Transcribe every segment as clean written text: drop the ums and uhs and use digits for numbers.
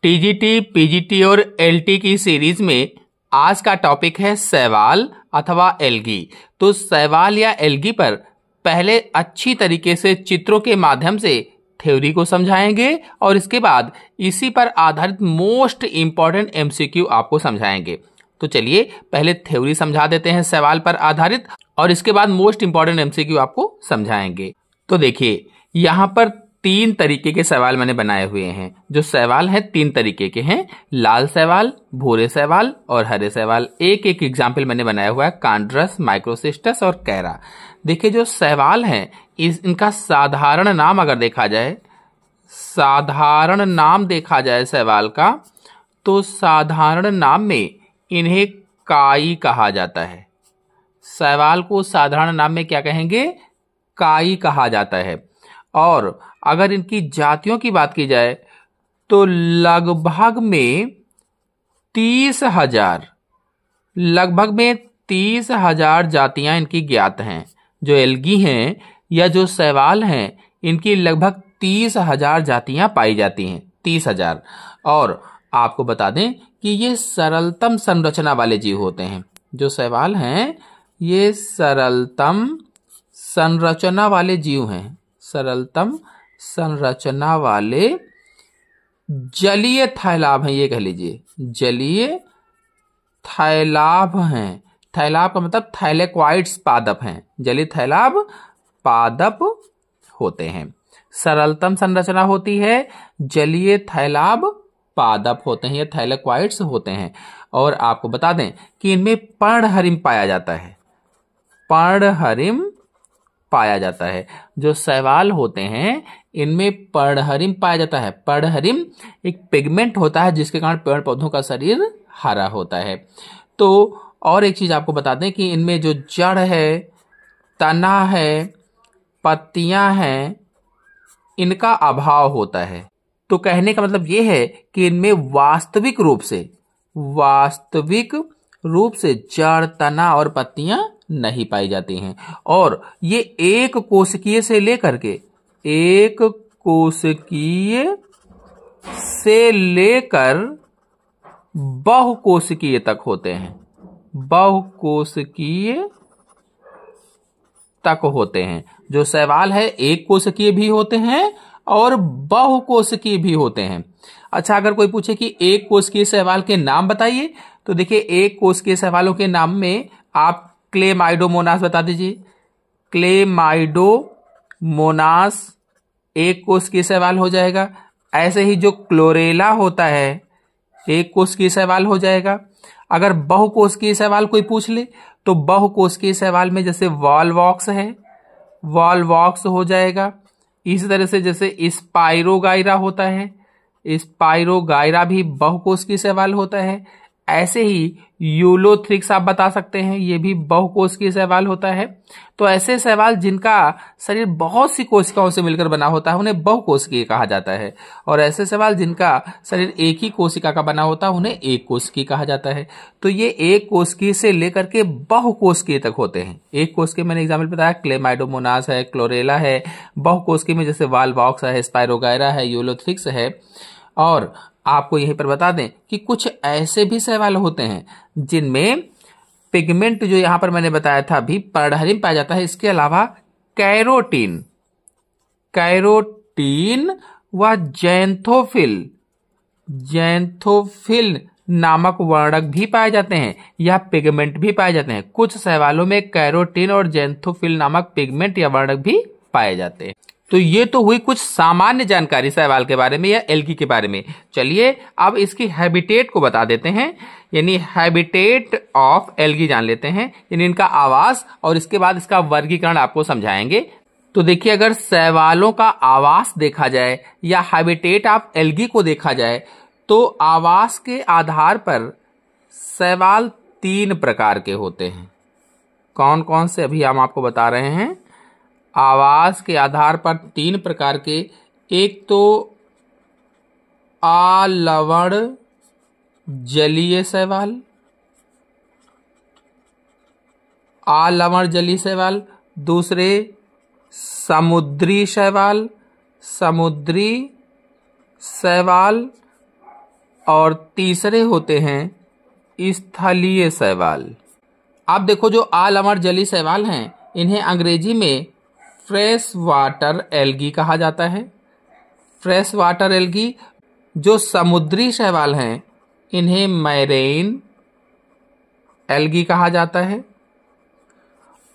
TGT, PGT और LT की series में आज का टॉपिक है शैवाल अथवा एल्गी। तो शैवाल या एल्गी पर पहले अच्छी तरीके से चित्रों के माध्यम से थ्योरी को समझाएंगे और इसके बाद इसी पर आधारित मोस्ट इंपॉर्टेंट एमसीक्यू आपको समझाएंगे। तो चलिए पहले थ्योरी समझा देते हैं शैवाल पर आधारित और इसके बाद मोस्ट इंपॉर्टेंट एमसीक्यू आपको समझाएंगे। तो देखिए यहाँ पर 3 तरीके के शैवाल मैंने बनाए हुए हैं। जो शैवाल है 3 तरीके के हैं, लाल शैवाल, भूरे शैवाल और हरे शैवाल। एक एक एग्जाम्पल मैंने बनाया हुआ है, कांड्रस, माइक्रोसिस्टस और कैरा। देखिए जो शैवाल हैं इनका साधारण नाम अगर देखा जाए, साधारण नाम देखा जाए शैवाल का, तो साधारण नाम में इन्हें काई कहा जाता है। शैवाल को साधारण नाम में क्या कहेंगे? काई कहा जाता है। और अगर इनकी जातियों की बात की जाए तो लगभग में 30,000 जातियां इनकी ज्ञात हैं। जो एल्गी हैं या जो शैवाल हैं इनकी लगभग 30,000 जातियां पाई जाती हैं, 30,000। और आपको बता दें कि ये सरलतम संरचना वाले जीव होते हैं। जो शैवाल हैं ये सरलतम संरचना वाले जीव हैं, सरलतम संरचना वाले जलीय थैलाभ हैं। ये कह लीजिए जलीय थैलाभ हैं। थैलाभ का मतलब थैलेक्वाइड्स पादप हैं। जलीय थैलाभ पादप होते हैं। सरलतम संरचना होती है, जलीय थैलाभ पादप होते हैं, ये थैलेक्वाइड्स होते हैं। और आपको बता दें कि इनमें पर्णहरिम पाया जाता है, पर्णहरिम पाया जाता है। जो शैवाल होते हैं इनमें पर्णहरिम पाया जाता है। पर्णहरिम एक पिगमेंट होता है जिसके कारण पेड़ पौधों का शरीर हरा होता है। तो और एक चीज आपको बता दें कि इनमें जो जड़ है, तना है, पत्तियां हैं, इनका अभाव होता है। तो कहने का मतलब यह है कि इनमें वास्तविक रूप से जड़, तना और पत्तियां नहीं पाई जाती हैं। और ये एक कोशिकीय से लेकर बहुकोशिकीय तक होते हैं, बहुकोशिकीय तक होते हैं। जो शैवाल है एक कोशिकीय भी होते हैं और बहुकोशिकीय भी होते हैं। अच्छा, अगर कोई पूछे कि एक कोशिकीय शैवाल के नाम बताइए, तो देखिए एक कोशिकीय शैवालों के नाम में आप क्लेमाइडोमोनास बता दीजिए। क्लेमाइडोमोनास एक कोशिकीय शैवाल हो जाएगा। ऐसे ही जो क्लोरेला होता है एक कोशिकीय शैवाल हो जाएगा। अगर बहुकोशिकीय शैवाल कोई पूछ ले तो बहुकोशिकीय शैवाल में जैसे वॉलवॉक्स है, वॉलवॉक्स हो जाएगा। इसी तरह से जैसे स्पाइरोगाइरा होता है, स्पाइरोगाइरा भी बहुकोशिकीय शैवाल होता है। ऐसे ही यूलोथ्रिक्स आप बता सकते हैं, ये भी बहुकोशिकीय शैवाल होता है। तो ऐसे शैवाल जिनका शरीर बहुत सी कोशिकाओं से मिलकर बना होता है उन्हें बहुकोशिकीय कहा जाता है। और ऐसे शैवाल जिनका शरीर एक ही कोशिका का बना होता है उन्हें एक कोशिकीय कहा जाता है। तो ये एक कोशिकीय से लेकर के बहुकोशिकीय तक होते हैं। एक कोशिकीय मैंने एग्जाम्पल बताया, क्लेमाइडोमोनास है, क्लोरेला है। बहुकोशिकीय में जैसे वॉलवॉक्स है, स्पाइरोगाइरा है, यूलोथ्रिक्स है। और आपको यहीं पर बता दें कि कुछ ऐसे भी शैवाल होते हैं जिनमें पिगमेंट जो यहां पर मैंने बताया था अभी, पर्णहरिम पाया जाता है। इसके अलावा कैरोटीन व जैंथोफिल नामक वर्णक भी पाए जाते हैं या पिगमेंट भी पाए जाते हैं। कुछ शैवालों में कैरोटीन और जैंथोफिल नामक पिगमेंट या वर्णक भी पाए जाते हैं। तो ये तो हुई कुछ सामान्य जानकारी शैवाल के बारे में या एल्गी के बारे में। चलिए अब इसकी हैबिटेट को बता देते हैं, यानी हैबिटेट ऑफ एल्गी जान लेते हैं, यानी इनका आवास, और इसके बाद इसका वर्गीकरण आपको समझाएंगे। तो देखिए अगर शैवालों का आवास देखा जाए या हैबिटेट ऑफ एल्गी को देखा जाए तो आवास के आधार पर शैवाल 3 प्रकार के होते हैं। कौन कौन से अभी हम आपको बता रहे हैं। आवास के आधार पर 3 प्रकार के, एक तो आलवण जलीय शैवाल, आलवण जलीय शैवाल। दूसरे समुद्री शैवाल, और तीसरे होते हैं स्थलीय शैवाल। आप देखो जो आलमर जलीय शैवाल हैं इन्हें अंग्रेजी में फ्रेश वाटर एल्गी कहा जाता है। Fresh water algae. जो समुद्री शैवाल हैं इन्हें मैरीन एल्गी कहा जाता है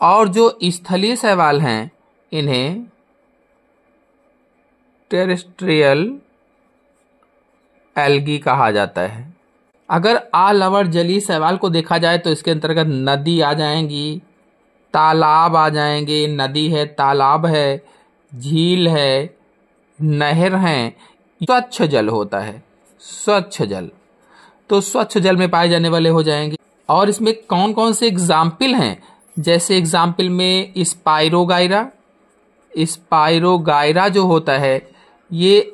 और जो स्थलीय शैवाल हैं इन्हें टेरेस्ट्रियल एल्गी कहा जाता है। अगर आलवर जलीय शैवाल को देखा जाए तो इसके अंतर्गत नदी आ जाएंगी, तालाब आ जाएंगे, नदी है, तालाब है, झील है, नहर हैं, स्वच्छ जल होता है, स्वच्छ जल। तो स्वच्छ जल में पाए जाने वाले हो जाएंगे। और इसमें कौन कौन से एग्जाम्पल हैं, जैसे एग्जाम्पल में स्पाइरोगाइरा। स्पाइरोगाइरा जो होता है ये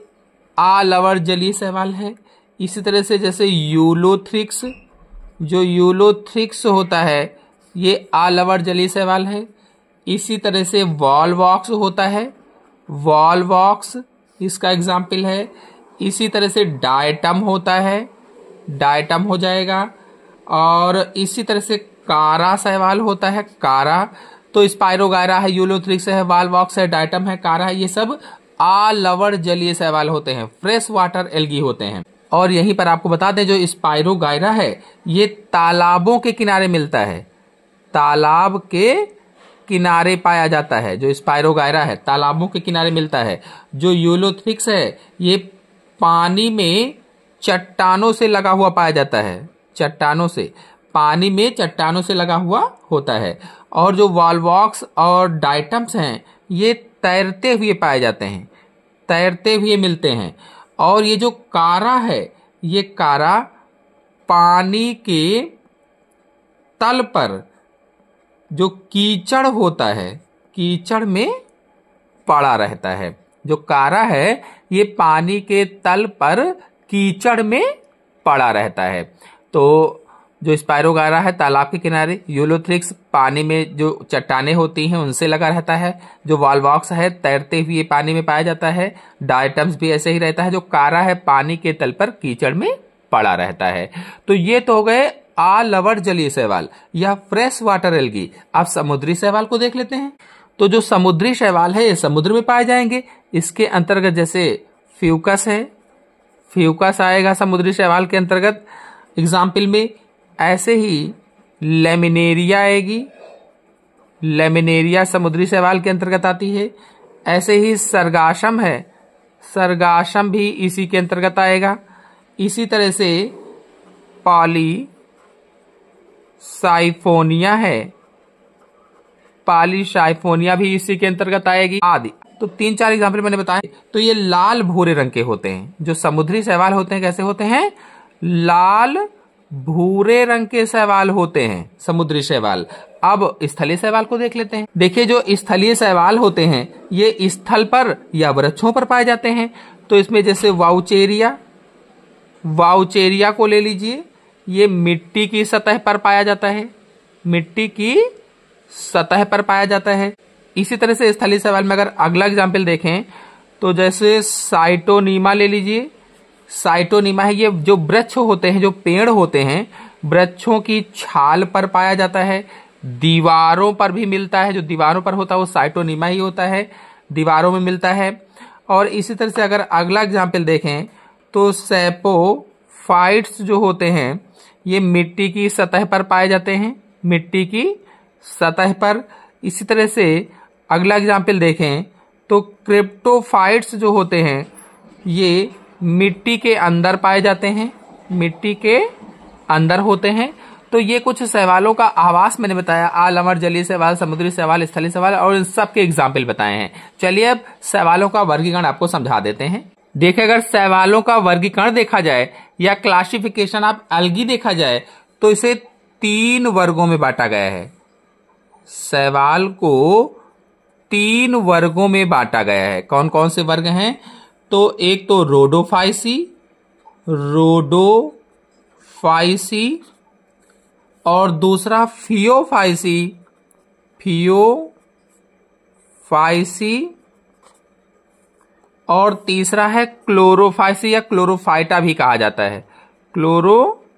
आलवर जलीय शैवाल है। इसी तरह से जैसे यूलोथ्रिक्स, जो यूलोथ्रिक्स होता है ये आलवर जलीय शैवाल है। इसी तरह से वॉलवॉक्स होता है, वॉलवॉक्स इसका एग्जाम्पल है। इसी तरह से डायटम होता है, डायटम हो जाएगा। और इसी तरह से कारा शैवाल होता है, कारा। तो स्पाइरोगायरा है, यूलोथ्रिक्स है, वॉलवॉक्स है, डायटम है, कारा है, ये सब आलवर जलीय शैवाल होते हैं, फ्रेश वाटर एल्गी होते हैं। और यहीं पर आपको बता दें जो स्पाइरोगायरा है ये तालाबों के किनारे मिलता है, तालाब के किनारे पाया जाता है। जो स्पाइरोगायरा है तालाबों के किनारे मिलता है। जो यूलोथ्रिक्स है ये पानी में चट्टानों से लगा हुआ पाया जाता है, चट्टानों से, पानी में चट्टानों से लगा हुआ होता है। और जो वॉलवॉक्स और डायटम्स हैं ये तैरते हुए पाए जाते हैं, तैरते हुए मिलते हैं। और ये जो कारा है ये कारा पानी के तल पर जो कीचड़ होता है, कीचड़ में पड़ा रहता है। जो कारा है ये पानी के तल पर कीचड़ में पड़ा रहता है। तो जो स्पाइरोगायरा है तालाब के किनारे, यूलोथ्रिक्स पानी में जो चट्टानें होती हैं उनसे लगा रहता है, जो वॉलवॉक्स है तैरते हुए पानी में पाया जाता है, डायटम्स भी ऐसे ही रहता है, जो कारा है पानी के तल पर कीचड़ में पड़ा रहता है। तो ये तो हो गए आलवर जलीय शैवाल या फ्रेश वाटर एल्गी। अब समुद्री शैवाल को देख लेते हैं। तो जो समुद्री शैवाल है ये समुद्र में पाए जाएंगे। इसके अंतर्गत जैसे फ्यूकस है, फ्यूकस आएगा समुद्री शैवाल के अंतर्गत एग्जाम्पल में। ऐसे ही लेमिनेरिया आएगी, लेमिनेरिया समुद्री शैवाल के अंतर्गत आती है। ऐसे ही सरगाशम है, सरगाशम भी इसी के अंतर्गत आएगा। इसी तरह से पॉलीसाइफोनिया है, पॉलीसाइफोनिया भी इसी के अंतर्गत आएगी आदि। तो 3-4 एग्जाम्पल मैंने बताए। तो ये लाल भूरे रंग के होते हैं जो समुद्री शैवाल होते हैं। कैसे होते हैं? लाल भूरे रंग के शैवाल होते हैं समुद्री शैवाल। अब स्थलीय शैवाल को देख लेते हैं। देखिए जो स्थलीय शैवाल होते हैं ये स्थल पर या वृक्षों पर पाए जाते हैं। तो इसमें जैसे वाउचेरिया, वाउचेरिया को ले लीजिए, ये मिट्टी की सतह पर पाया जाता है, मिट्टी की सतह पर पाया जाता है। इसी तरह से स्थलीय शैवाल में अगर अगला एग्जाम्पल देखें तो जैसे साइटोनीमा ले लीजिए। साइटोनीमा है, ये जो वृक्ष होते हैं, जो पेड़ होते हैं, वृक्षों की छाल पर पाया जाता है, दीवारों पर भी मिलता है। जो दीवारों पर होता है वो साइटोनीमा ही होता है, दीवारों में मिलता है। और इसी तरह से अगर अगला एग्जाम्पल देखें तो सैपोफाइट्स जो होते हैं ये मिट्टी की सतह पर पाए जाते हैं, मिट्टी की सतह पर। इसी तरह से अगला एग्जाम्पल देखें तो क्रिप्टोफाइट्स जो होते हैं ये मिट्टी के अंदर पाए जाते हैं, मिट्टी के अंदर होते हैं। तो ये कुछ शैवालों का आवास मैंने बताया, आलमर जलीय शैवाल, समुद्री शैवाल, स्थलीय शैवाल, और इन सब के एग्जाम्पल बताए हैं। चलिए अब शैवालों का वर्गीकरण आपको समझा देते हैं। देखिए अगर शैवालों का वर्गीकरण देखा जाए या क्लासिफिकेशन ऑफ एल्गी देखा जाए तो इसे 3 वर्गों में बांटा गया है। शैवाल को 3 वर्गों में बांटा गया है। कौन कौन से वर्ग हैं? तो एक तो रोडोफाइसी, रोडोफाइसी, और दूसरा फियोफाइसी, फियोफाइसी, और तीसरा है क्लोरोफाइसी या क्लोरोफाइटा भी कहा जाता है। क्लोरोफाइसी।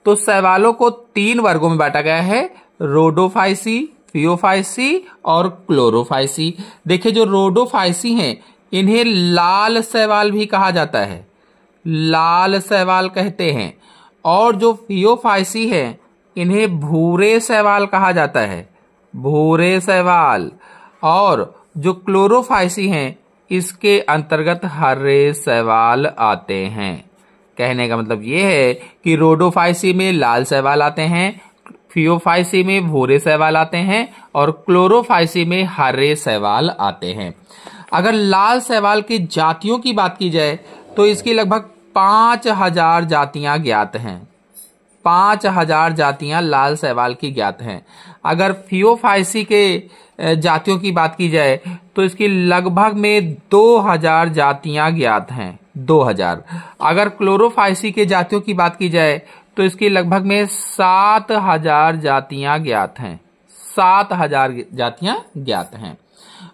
तो शैवालों को 3 वर्गों में बांटा गया है, रोडोफाइसी, फियोफाइसी और क्लोरोफाइसी। देखिए जो रोडोफाइसी हैं इन्हें लाल शैवाल भी कहा जाता है, लाल शैवाल कहते हैं। और जो फियोफाइसी है इन्हें भूरे शैवाल कहा जाता है, भूरे शैवाल। और जो क्लोरोफाइसी हैं इसके अंतर्गत हरे शैवाल आते हैं। कहने का मतलब ये है कि रोडोफाइसी में लाल शैवाल आते हैं, फियोफाइसी में भूरे शैवाल आते हैं और क्लोरोफाइसी में हरे शैवाल आते हैं। अगर लाल शैवाल की जातियों की बात की जाए तो इसकी लगभग 5000 जातियां ज्ञात हैं, 5000 जातियां लाल शैवाल की ज्ञात हैं। अगर फियोफाइसी के जातियों की बात की जाए तो इसकी लगभग में 2000 जातियां ज्ञात हैं, 2000। अगर क्लोरोफाइसी के जातियों की बात की जाए तो इसकी लगभग में 7000 जातियां ज्ञात हैं, 7000 जातियां ज्ञात हैं।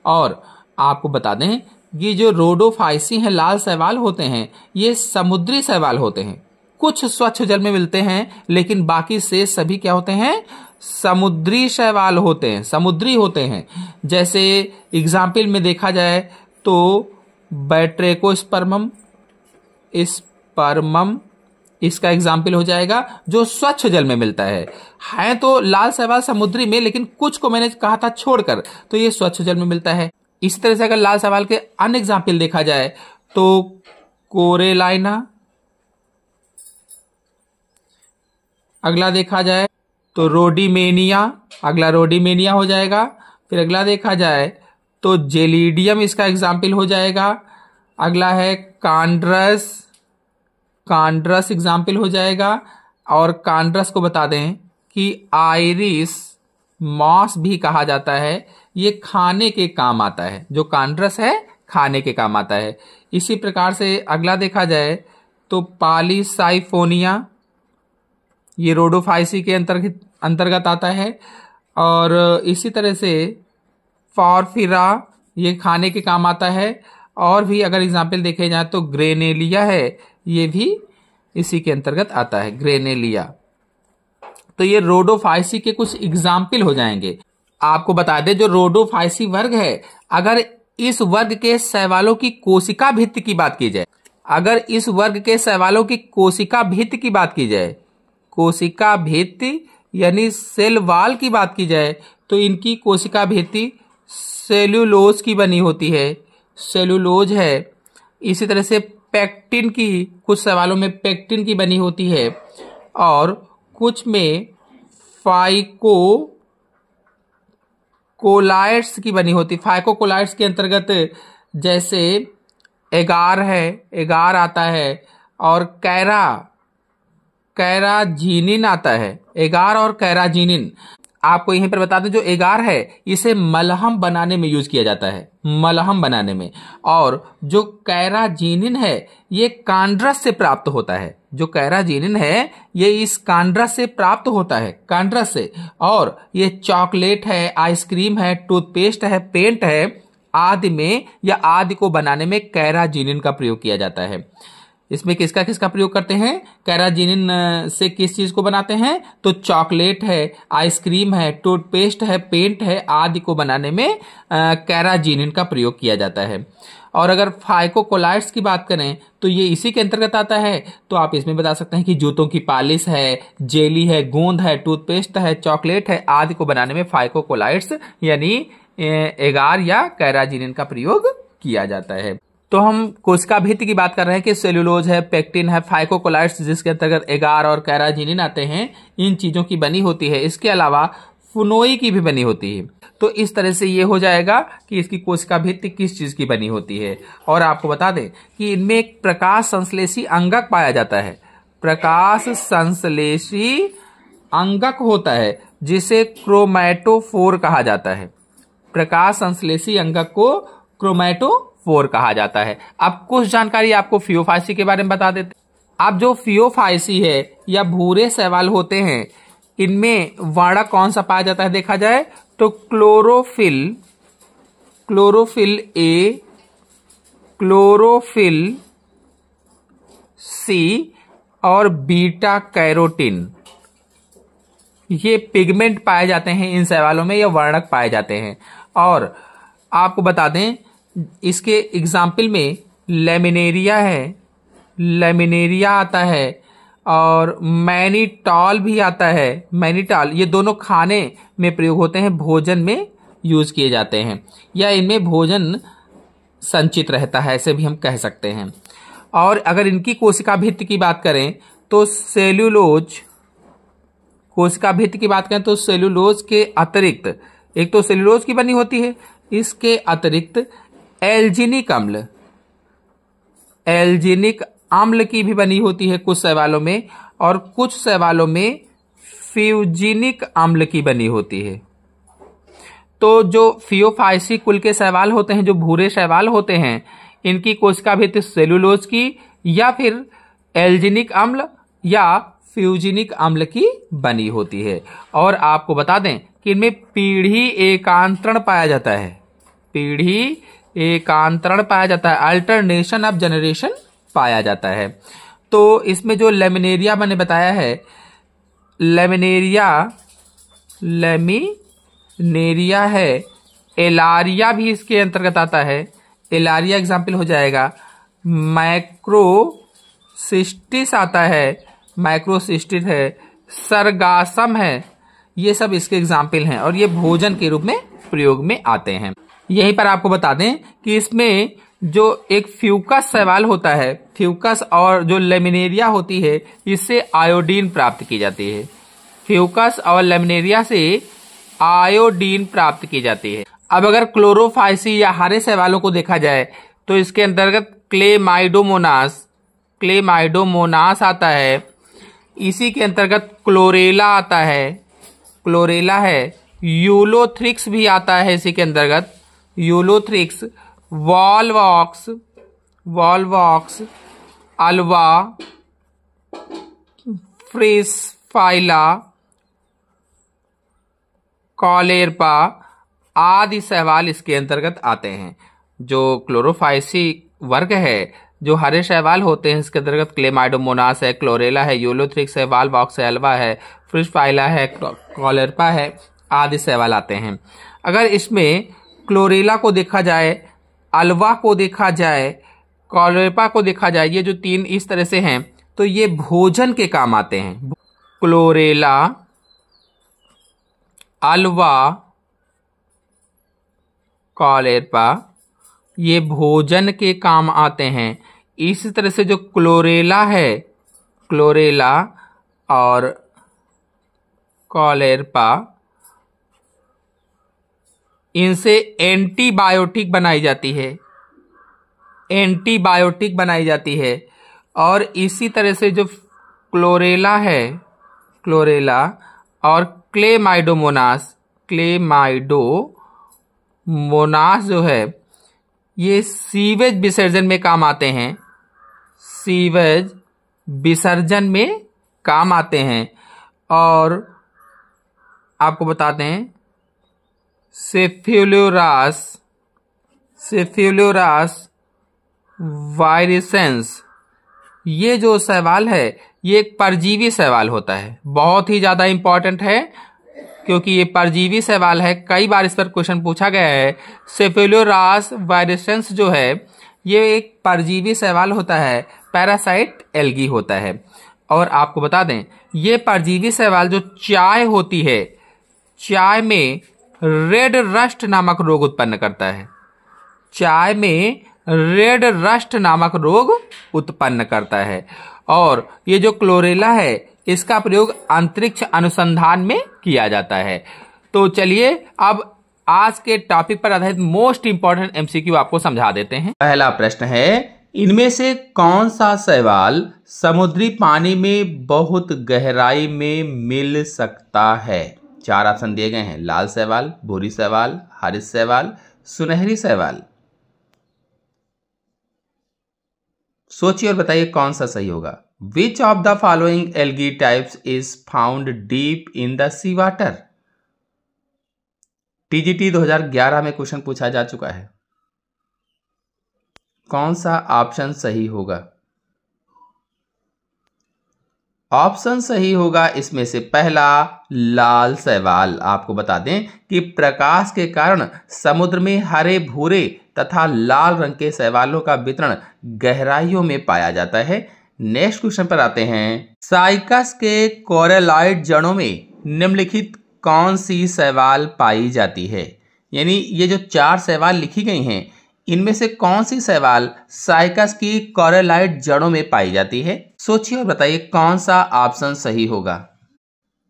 और आपको बता दें ये जो रोडोफाइसी हैं लाल शैवाल होते हैं ये समुद्री शैवाल होते हैं। कुछ स्वच्छ जल में मिलते हैं लेकिन बाकी से सभी क्या होते हैं, समुद्री शैवाल होते हैं, समुद्री होते हैं। जैसे एग्जाम्पल में देखा जाए तो बैट्रेकोस्पर्मम, स्पर्मम इसका एग्जाम्पल हो जाएगा जो स्वच्छ जल में मिलता है तो लाल शैवाल समुद्री में, लेकिन कुछ को मैंने कहा था छोड़कर, तो ये स्वच्छ जल में मिलता है। इसी तरह से अगर लाल शैवाल के अन्य एग्जाम्पल देखा जाए तो कोरेलाइना, अगला देखा जाए तो रोडीमेनिया, अगला रोडीमेनिया हो जाएगा। फिर अगला देखा जाए तो जेलिडियम इसका एग्जाम्पल हो जाएगा। अगला है कांड्रस, कांड्रस एग्जाम्पल हो जाएगा। और कांड्रस को बता दें कि आइरिस मॉस भी कहा जाता है, ये खाने के काम आता है, जो कांड्रस है खाने के काम आता है। इसी प्रकार से अगला देखा जाए तो पॉलीसाइफोनिया, ये रोडोफाइसी के अंतर्गत आता है। और इसी तरह से फॉरफिरा, ये खाने के काम आता है। और भी अगर एग्जाम्पल देखे जाए तो ग्रेनेलिया है, ये भी इसी के अंतर्गत आता है, ग्रेनेलिया। तो ये रोडोफाइसी के कुछ एग्जाम्पल हो जाएंगे। आपको बता दें जो रोडोफाइसी वर्ग है, अगर इस वर्ग के शैवालों की कोशिका भित्ति की बात की जाए, अगर इस वर्ग के शैवालों की कोशिका भित्ति की बात की जाए, कोशिका भित्ति यानी सेल वाल की बात की जाए तो इनकी कोशिका भित्ति सेल्यूलोज की बनी होती है, सेल्यूलोज है। इसी तरह से पेक्टिन की, कुछ शैवालों में पेक्टिन की बनी होती है और कुछ में फाइकोकोलाइड्स की बनी होती। फाइकोकोलाइड्स के अंतर्गत जैसे एगार है, एगार आता है और कैराजीनिन आता है, एगार और कैराजीनिन। आपको यहीं पर बता दें जो एगार है इसे मलहम बनाने में यूज किया जाता है, मलहम बनाने में। और जो कैराजीनिन है ये कांड्रस से प्राप्त होता है, जो कैराजीनिन है ये इस कांड्रस से प्राप्त होता है, कांड्रस से। और ये चॉकलेट है, आइसक्रीम है, टूथपेस्ट है, पेंट है आदि में या आदि को बनाने में कैराजीनिन का प्रयोग किया जाता है। इसमें किसका किसका प्रयोग करते हैं, कैराजीनिन से किस चीज को बनाते हैं, तो चॉकलेट है, आइसक्रीम है, टूथपेस्ट है, पेंट है आदि को बनाने में कैराजीनिन का प्रयोग किया जाता है। और अगर फाइकोकोलाइड्स की बात करें तो ये इसी के अंतर्गत आता है। तो आप इसमें बता सकते हैं कि जूतों की पालिश है, जेली है, गोंद है, टूथपेस्ट है, चॉकलेट है आदि को बनाने में फाइकोकोलाइड्स यानी एगार या कैराजीनिन का प्रयोग किया जाता है। तो हम कोशिका भित्ति की बात कर रहे हैं कि सेल्यूलोज है, पेक्टिन है, फाइकोकोलाइड्स जिसके अंतर्गत एगार और कैराजीनिन आते हैं, इन चीजों की बनी होती है। इसके अलावा फुनोई की भी बनी होती है। तो इस तरह से ये हो जाएगा कि इसकी कोशिका भित्ति किस चीज की बनी होती है। और आपको बता दें कि इनमें एक प्रकाश संश्लेषी अंगक पाया जाता है, प्रकाश संश्लेषी अंगक होता है जिसे क्रोमैटोफोर कहा जाता है। प्रकाश संश्लेषी अंगक को क्रोमैटोफोर कहा जाता है। अब कुछ जानकारी आपको फियोफाइसी के बारे में बता देते हैं। अब जो फियोफाइसी है या भूरे शैवाल होते हैं इनमें वर्णक कौन सा पाया जाता है देखा जाए तो chlorophyll, chlorophyll A, chlorophyll C और बीटा कैरोटीन, ये पिगमेंट पाए जाते हैं इन शैवालों में, या वर्णक पाए जाते हैं। और आपको बता दें इसके एग्जाम्पल में लेमिनेरिया है, लेमिनेरिया आता है, और मैनीटॉल भी आता है। मैनीटॉल ये दोनों खाने में प्रयोग होते हैं, भोजन में यूज किए जाते हैं, या इनमें भोजन संचित रहता है, ऐसे भी हम कह सकते हैं। और अगर इनकी कोशिका भित्ति की बात करें तो सेल्यूलोज, कोशिका भित्ति की बात करें तो सेल्यूलोज के अतिरिक्त, एक तो सेल्यूलोज की बनी होती है, इसके अतिरिक्त एल्जिनिक अम्ल, एल्जिनिक अम्ल की भी बनी होती है कुछ शैवालों में, और कुछ शैवालों में फ्यूजिनिक अम्ल की बनी होती है। तो जो फियोफाइसी कुल के शैवाल होते हैं, जो भूरे शैवाल होते हैं, इनकी कोशिका भित्ति सेल्यूलोज की या फिर एल्जिनिक अम्ल या फ्यूजिनिक अम्ल की बनी होती है। और आपको बता दें कि इनमें पीढ़ी एकांतरण पाया जाता है, पीढ़ी एकांतरण पाया जाता है, अल्टरनेशन ऑफ जनरेशन पाया जाता है। तो इसमें जो लेमिनेरिया मैंने बताया है, लेमिनेरिया है, एलारिया भी इसके अंतर्गत आता है। एलारिया एग्जाम्पल हो जाएगा, माइक्रोसिस्टिस आता है, माइक्रोसिस्टिस है, सरगासम है, ये सब इसके एग्जाम्पल हैं, और ये भोजन के रूप में प्रयोग में आते हैं। यहीं पर आपको बता दें कि इसमें जो एक फ्यूकस शैवाल होता है, फ्यूकस, और जो लेमिनेरिया होती है, इससे आयोडीन प्राप्त की जाती है। फ्यूकस और लेमिनेरिया से आयोडीन प्राप्त की जाती है। अब अगर क्लोरोफाइसी या हरे शैवालों को देखा जाए तो इसके अंतर्गत क्लेमाइडोमोनास आता है, इसी के अंतर्गत क्लोरेला आता है, क्लोरेला है, यूलोथ्रिक्स भी आता है इसी के अंतर्गत, यूलोथ्रिक्स, वॉल्वॉक्स, अल्वा, फ्रिसफाइला, कॉलेरपा आदि शैवाल इसके अंतर्गत आते हैं। जो क्लोरोफाइसी वर्ग है, जो हरे शैवाल होते हैं, इसके अंतर्गत क्लेमाइडोमोनास है, क्लोरेला है, यूलोथ्रिक्स है, वॉल्वॉक्स है, अल्वा है, फ्रिसफाइला है, कॉलेरपा है, आदि शैवाल आते हैं। अगर इसमें क्लोरेला को देखा जाए, अल्वा को देखा जाए, कॉलेरपा को देखा जाए, ये जो तीन इस तरह से हैं, तो ये भोजन के काम आते हैं। क्लोरेला, अल्वा, कॉलेरपा, ये भोजन के काम आते हैं। इसी तरह से जो क्लोरेला है, क्लोरेला और कॉलेरपा, इनसे एंटीबायोटिक बनाई जाती है, एंटीबायोटिक बनाई जाती है। और इसी तरह से जो क्लोरेला है, क्लोरेला और क्लेमाइडोमोनास जो है, ये सीवेज विसर्जन में काम आते हैं, सीवेज विसर्जन में काम आते हैं। और आपको बताते हैं सेफ्यूलोरास वायरिसेंस, ये जो शैवाल है, ये एक परजीवी शैवाल होता है, बहुत ही ज्यादा इंपॉर्टेंट है क्योंकि ये परजीवी शैवाल है। कई बार इस पर क्वेश्चन पूछा गया है। सेफ्यूलोरास वायरिसेंस जो है, ये एक परजीवी शैवाल होता है, पैरासाइट एल्गी होता है। और आपको बता दें, ये परजीवी शैवाल जो चाय होती है, चाय में रेड रस्ट नामक रोग उत्पन्न करता है, चाय में रेड रस्ट नामक रोग उत्पन्न करता है। और ये जो क्लोरेला है, इसका प्रयोग अंतरिक्ष अनुसंधान में किया जाता है। तो चलिए अब आज के टॉपिक पर आधारित मोस्ट इंपॉर्टेंट एमसीक्यू आपको समझा देते हैं। पहला प्रश्न है, इनमें से कौन सा शैवाल समुद्री पानी में बहुत गहराई में मिल सकता है? चार ऑप्शन दिए गए हैं, लाल शैवाल, भूरी शैवाल, हरित शैवाल, सुनहरी शैवाल। सोचिए और बताइए कौन सा सही होगा। Which of the following algae types is found deep in the sea water? TGT 2011 में क्वेश्चन पूछा जा चुका है। कौन सा ऑप्शन सही होगा? ऑप्शन सही होगा इसमें से पहला लाल शैवाल। आपको बता दें कि प्रकाश के कारण समुद्र में हरे भूरे तथा लाल रंग के शैवालों का वितरण गहराइयों में पाया जाता है। नेक्स्ट क्वेश्चन पर आते हैं। साइकस के कोरलाइड जड़ों में निम्नलिखित कौन सी शैवाल पाई जाती है? यानी ये जो 4 शैवाल लिखी गई हैं, इनमें से कौन सी शैवाल साइकस की कोरलाइड जड़ों में पाई जाती है? सोचिए और बताइए कौन सा ऑप्शन सही होगा।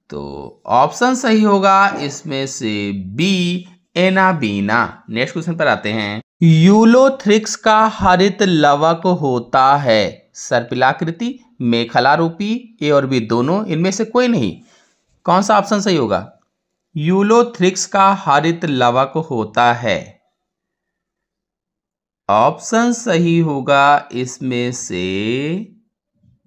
तो ऑप्शन सही होगा इसमें से बी एनाबीना। नेक्स्ट क्वेश्चन पर आते हैं। यूलोथ्रिक्स का हरित लवक होता है सर्पिलाकृति, मेखलारूपी, ए और बी दोनों, इनमें से कोई नहीं। कौन सा ऑप्शन सही होगा? यूलोथ्रिक्स का हरित लवक होता है। ऑप्शन सही होगा इसमें से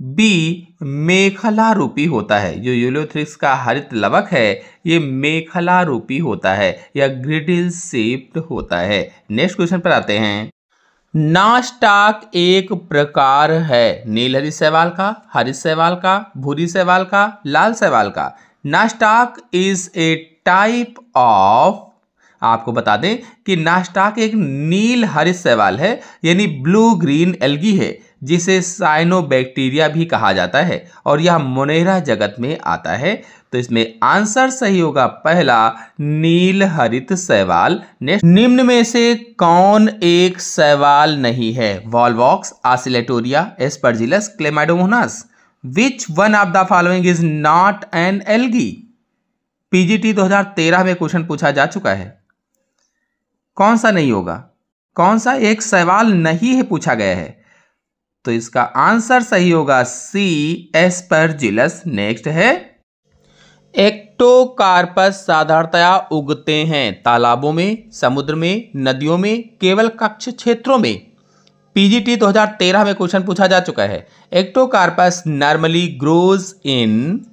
बी मेखला रूपी होता है। जो यूलोथ्रिक्स का हरित लवक है ये मेखला रूपी होता है या ग्रिडल शेप्ड होता है। नेक्स्ट क्वेश्चन पर आते हैं। नास्टाक एक प्रकार है नीलहरित शैवाल का, हरित शैवाल का, भूरी शैवाल का, लाल शैवाल का। नास्टाक इज ए टाइप ऑफ, आपको बता दें कि नास्टाक एक नील हरित शैवाल है यानी ब्लू ग्रीन एल्गी है जिसे साइनोबैक्टीरिया भी कहा जाता है और यह मोनेरा जगत में आता है। तो इसमें आंसर सही होगा पहला नील हरित शैवाल। निम्न में से कौन एक शैवाल नहीं है? Volvox, Oscillatoria, Aspergillus, Chlamydomonas. Which one of the following is not an algae? PGT 2013 में क्वेश्चन पूछा जा चुका है। कौन सा नहीं होगा? कौन सा एक सवाल नहीं है पूछा गया है? तो इसका आंसर सही होगा सी एस्परजिलस। नेक्स्ट है। एक्टोकार्पस साधारणतया उगते हैं तालाबों में, समुद्र में, नदियों में, केवल कच्छ क्षेत्रों में। पीजीटी 2013 में क्वेश्चन पूछा जा चुका है। Ectocarpus normally grows in,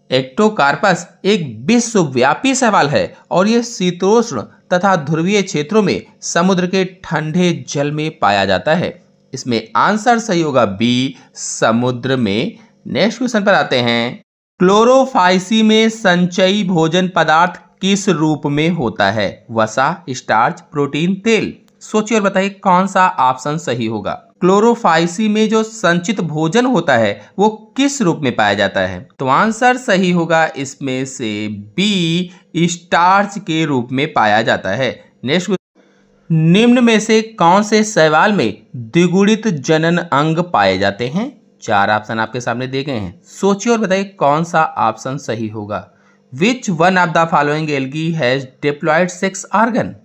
Ectocarpus एक विश्वव्यापी शैवाल है और यह शीतोष्ण तथा ध्रुवीय क्षेत्रों में समुद्र के ठंडे जल में पाया जाता है। इसमें आंसर सही होगा बी समुद्र में। नेक्स्ट क्वेश्चन पर आते हैं। क्लोरोफाइसी में संचयी भोजन पदार्थ किस रूप में होता है? वसा, स्टार्च, प्रोटीन, तेल। सोचिए और बताइए कौन सा ऑप्शन सही होगा। क्लोरोफाइसी में जो संचित भोजन होता है वो किस रूप में पाया जाता है? तो आंसर सही होगा इसमें से बी स्टार्च के रूप में पाया जाता है। नेक्स्ट, निम्न में से कौन से शैवाल में द्विगुणित जनन अंग पाए जाते हैं? 4 ऑप्शन आपके सामने दिए गए हैं। सोचिए और बताइए कौन सा ऑप्शन सही होगा। Which one of the following algae has diploid sex organ?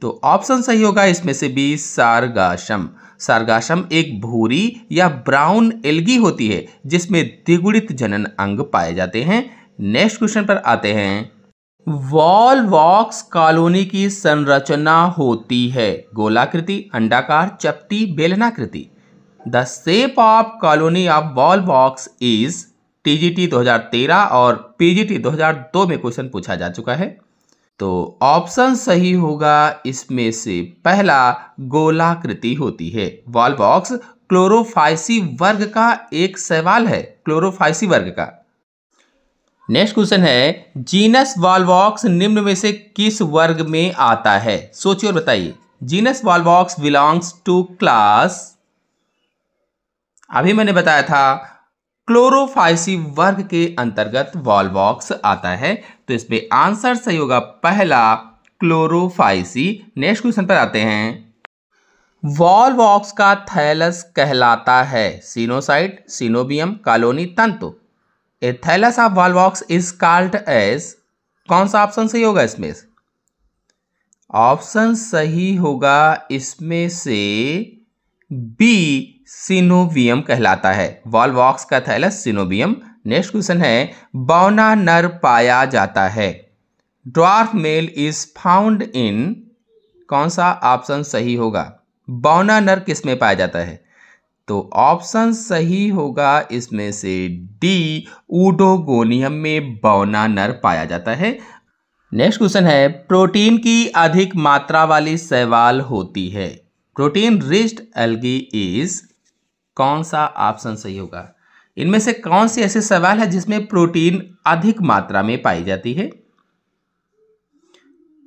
तो ऑप्शन सही होगा इसमें से बी सारगासम। सारगासम एक भूरी या ब्राउन एल्गी होती है जिसमें द्विगुणित जनन अंग पाए जाते हैं। नेक्स्ट क्वेश्चन पर आते हैं। वॉलवॉक्स कॉलोनी की संरचना होती है गोलाकृति, अंडाकार, चपटी, बेलनाकृति। The shape of colony of Volvox is, TGT 2013 और पीजीटी 2002 में क्वेश्चन पूछा जा चुका है। तो ऑप्शन सही होगा इसमें से पहला गोलाकृति होती है। वॉलवॉक्स क्लोरोफाइसी वर्ग का एक शैवाल है, क्लोरोफाइसी वर्ग का। नेक्स्ट क्वेश्चन है। जीनस वॉलवॉक्स निम्न में से किस वर्ग में आता है? सोचिए और बताइए। Genus Volvox belongs to class, अभी मैंने बताया था क्लोरोफाइसी वर्ग के अंतर्गत वॉलवॉक्स आता है। तो इसमें आंसर सही होगा पहला क्लोरोफाइसी। नेक्स्ट क्वेश्चन पर आते हैं। वॉलवॉक्स का थैलस कहलाता है सिनोसाइट, सिनोबियम, कॉलोनी, तंतु। A thallus of Volvox is called as, कौन सा ऑप्शन सही होगा इसमें? ऑप्शन सही होगा इसमें से बी सिनोबियम कहलाता है। वॉलवॉक्स का थैलस सिनोबियम। नेक्स्ट क्वेश्चन है। बौना नर पाया जाता है, dwarf male is found in, कौन सा ऑप्शन सही होगा? बौना नर किस में पाया जाता है? तो ऑप्शन सही होगा इसमें से डी ऊडोगोनियम में बौना नर पाया जाता है। नेक्स्ट क्वेश्चन है। प्रोटीन की अधिक मात्रा वाली शैवाल होती है प्रोटीन रिच्ड एल्गी इज, कौन सा ऑप्शन सही होगा? इनमें से कौन सी ऐसे सवाल है जिसमें प्रोटीन अधिक मात्रा में पाई जाती है?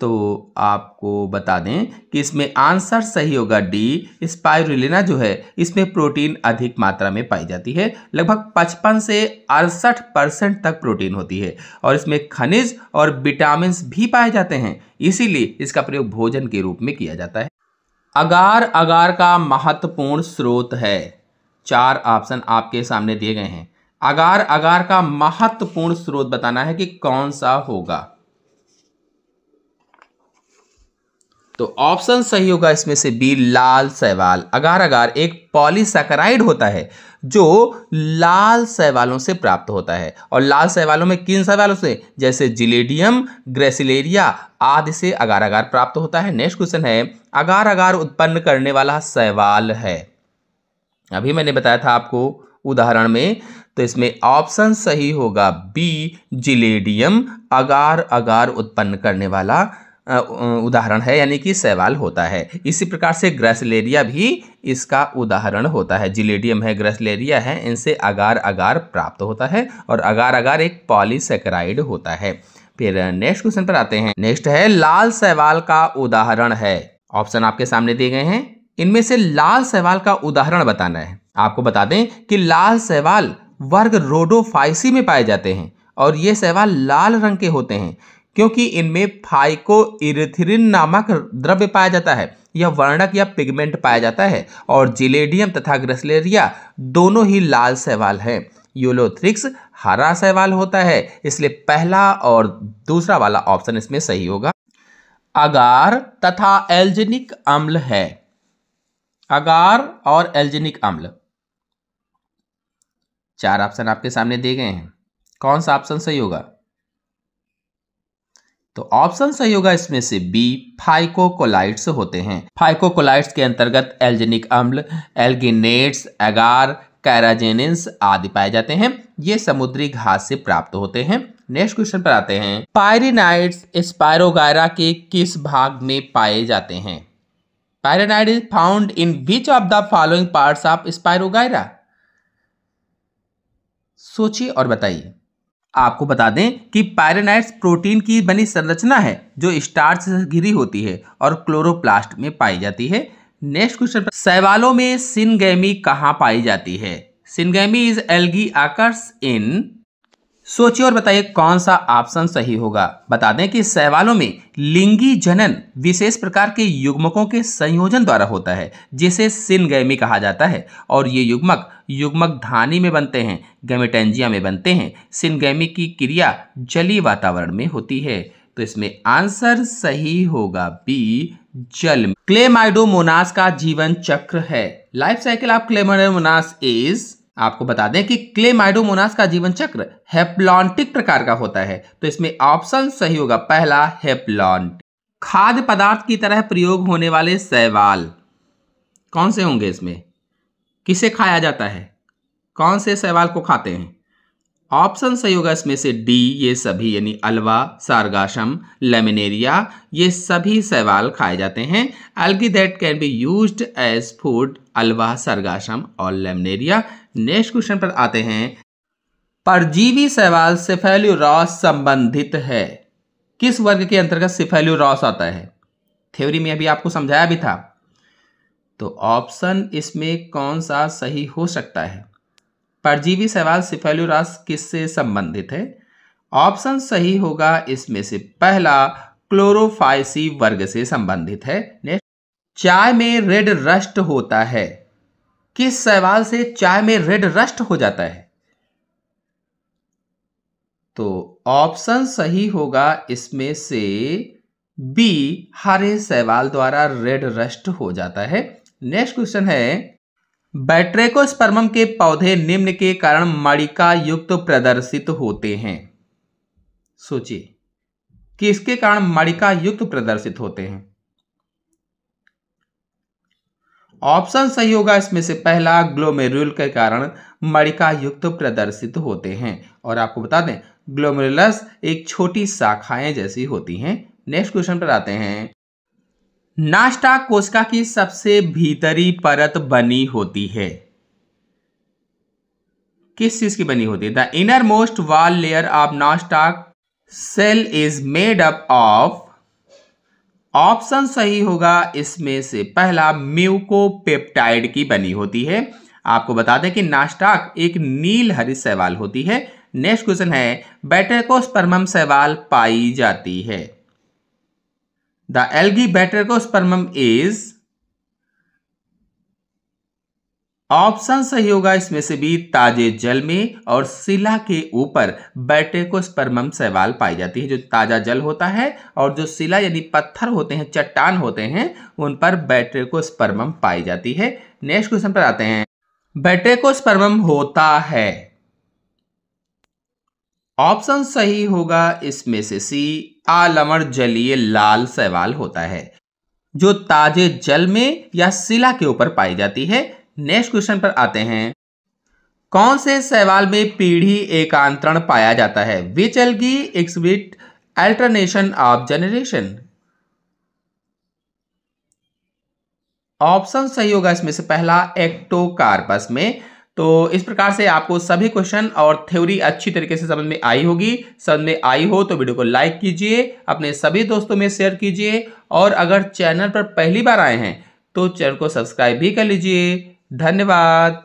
तो आपको बता दें कि इसमें आंसर सही होगा डी, स्पाइरुलिना जो है इसमें प्रोटीन अधिक मात्रा में पाई जाती है। लगभग 55 से 68% तक प्रोटीन होती है और इसमें खनिज और विटामिन भी पाए जाते हैं, इसीलिए इसका प्रयोग भोजन के रूप में किया जाता है। अगार अगार का महत्वपूर्ण स्रोत है। 4 ऑप्शन आपके सामने दिए गए हैं। अगार अगार का महत्वपूर्ण स्रोत बताना है कि कौन सा होगा। तो ऑप्शन सही होगा इसमें से बी, लाल शैवाल। अगार अगार एक पॉलीसैकेराइड होता है जो लाल शैवालों से प्राप्त होता है। और लाल शैवालों में किन शैवालों से? जैसे जिलेडियम, ग्रेसिलेरिया आदि से अगार अगार प्राप्त होता है। नेक्स्ट क्वेश्चन है, अगार अगार उत्पन्न करने वाला शैवाल है। अभी मैंने बताया था आपको उदाहरण में, तो इसमें ऑप्शन सही होगा बी, जिलेडियम अगार अगार उत्पन्न करने वाला उदाहरण है, यानी कि शैवाल होता है। इसी प्रकार से ग्रेसिलेरिया भी इसका उदाहरण होता है। जिलेडियम है, ग्रेसिलेरिया है, इनसे अगार अगार प्राप्त होता है और अगार अगार एक पॉलीसैकेराइड होता है। फिर नेक्स्ट क्वेश्चन पर आते हैं। नेक्स्ट है, लाल शैवाल का उदाहरण है। ऑप्शन आपके सामने दिए गए हैं, इनमें से लाल शैवाल का उदाहरण बताना है। आपको बता दें कि लाल शैवाल वर्ग रोडोफाइसी में पाए जाते हैं और ये शैवाल लाल रंग के होते हैं क्योंकि इनमें फाइकोइरिथ्रिन नामक द्रव्य पाया जाता है। यह वर्णक या पिगमेंट पाया जाता है और जिलेडियम तथा ग्रेसिलेरिया दोनों ही लाल शैवाल हैं। यूलोथ्रिक्स हरा शैवाल होता है, इसलिए पहला और दूसरा वाला ऑप्शन इसमें सही होगा। अगार तथा एल्जिनिक अम्ल है। अगार और एल्जिनिक अम्ल, 4 ऑप्शन आपके सामने दिए गए हैं। कौन सा ऑप्शन सही होगा? तो ऑप्शन सही होगा इसमें से बी, फाइकोकोलाइट्स होते हैं। फाइकोकोलाइट्स के अंतर्गत एल्जिनिक अम्ल, एल्गिनेट्स, एगार, कैराजेनिन्स आदि पाए जाते हैं। ये समुद्री घास से प्राप्त होते हैं। नेक्स्ट क्वेश्चन पर आते हैं। पायरेनाइड्स स्पायरोगायरा के किस भाग में पाए जाते हैं? Pyrenoid is found in which of the following parts of Spirogyra? सोचिए और बताइए। आपको बता दें कि पायरेनाइड्स प्रोटीन की बनी संरचना है जो स्टार्च से घिरी होती है और क्लोरोप्लास्ट में पाई जाती है। नेक्स्ट क्वेश्चन, शैवालों में सिनगैमी कहां पाई जाती है? Syngamy is algae occurs in, सोचिए और बताइए कौन सा ऑप्शन सही होगा। बता दें कि शैवालों में लिंगी जनन विशेष प्रकार के युग्मकों के संयोजन द्वारा होता है जिसे सिनगैमी कहा जाता है और ये युग्मक धानी में बनते हैं, गैमेटेंजिया में बनते हैं। सिनगैमी की क्रिया जलीय वातावरण में होती है, तो इसमें आंसर सही होगा बी, जल में। क्लेमाइडोमोनास का जीवन चक्र है। Life cycle of Chlamydomonas is, आपको बता दें कि क्लेमाइडोमोनास का जीवन चक्र हेप्लॉन्टिक प्रकार का होता है, तो इसमें ऑप्शन सही होगा पहला, हेप्लॉन्टिक। खाद्य पदार्थ की तरह प्रयोग होने वाले शैवाल कौन से होंगे? इसमें किसे खाया जाता है? कौन से शैवाल को खाते हैं? ऑप्शन सही होगा इसमें से डी, ये सभी, यानी अल्वा, सारगासम, लेमिनेरिया, ये सभी शैवाल खाए जाते हैं। Algae that can be used as food, Ulva, Sargassum और लेमिनेरिया। नेक्स्ट क्वेश्चन पर आते हैं। परजीवी शैवाल सेफेलुरॉस संबंधित है। किस वर्ग के अंतर्गत सेफेलुरॉस आता है? थ्योरी में अभी आपको समझाया भी था, तो ऑप्शन इसमें कौन सा सही हो सकता है? परजीवी शैवाल सेफेलुरॉस किससे संबंधित है? ऑप्शन सही होगा इसमें से पहला, क्लोरोफाइसी वर्ग से संबंधित है। नेक्स्ट, चाय में रेड रस्ट होता है। किस शैवाल से चाय में रेड रस्ट हो जाता है? तो ऑप्शन सही होगा इसमें से बी, हरे शैवाल द्वारा रेड रस्ट हो जाता है। नेक्स्ट क्वेश्चन है, बैट्रेकोस्पर्मम के पौधे निम्न के कारण मणिका युक्त प्रदर्शित होते हैं। सोचिए किसके कारण मणिका युक्त प्रदर्शित होते हैं? ऑप्शन सही होगा इसमें से पहला, ग्लोमेरुल के कारण मणिका युक्त प्रदर्शित होते हैं। और आपको बता दें ग्लोमेरुलस एक छोटी शाखाएं जैसी होती हैं। नेक्स्ट क्वेश्चन पर आते हैं। नास्टाक कोशिका की सबसे भीतरी परत बनी होती है। किस चीज की बनी होती है? The inner most wall layer of Nostoc cell is made up of, option सही होगा इसमें से पहला, म्यूकोपेप्टाइड की बनी होती है। आपको बता दें कि नास्टाक एक नील हरित शैवाल होती है। नेक्स्ट क्वेश्चन है, बैट्रेकोस्पर्मम शैवाल पाई जाती है। द एल्गी बैट्रेकोस्पर्मम इज, ऑप्शन सही होगा इसमें से भी, ताजे जल में और शिला के ऊपर बैट्रेकोस्पर्मम शैवाल पाई जाती है। जो ताजा जल होता है और जो शिला यानी पत्थर होते हैं, चट्टान होते हैं, उन पर बैट्रेकोस्पर्मम पाई जाती है। नेक्स्ट क्वेश्चन पर आते हैं, बैट्रेकोस्पर्मम होता है, ऑप्शन सही होगा इसमें से सी, आलमड़ जलीय लाल शैवाल होता है जो ताजे जल में या शिला के ऊपर पाई जाती है। नेक्स्ट क्वेश्चन पर आते हैं, कौन से शैवाल में पीढ़ी एकांतरण पाया जाता है? Which algae exhibit alternation of generation? Option सही होगा इसमें से पहला, एक्टोकार्पस में। तो इस प्रकार से आपको सभी क्वेश्चन और थ्योरी अच्छी तरीके से समझ में आई होगी। समझ में आई हो तो वीडियो को लाइक कीजिए, अपने सभी दोस्तों में शेयर कीजिए, और अगर चैनल पर पहली बार आए हैं तो चैनल को सब्सक्राइब भी कर लीजिए। धन्यवाद।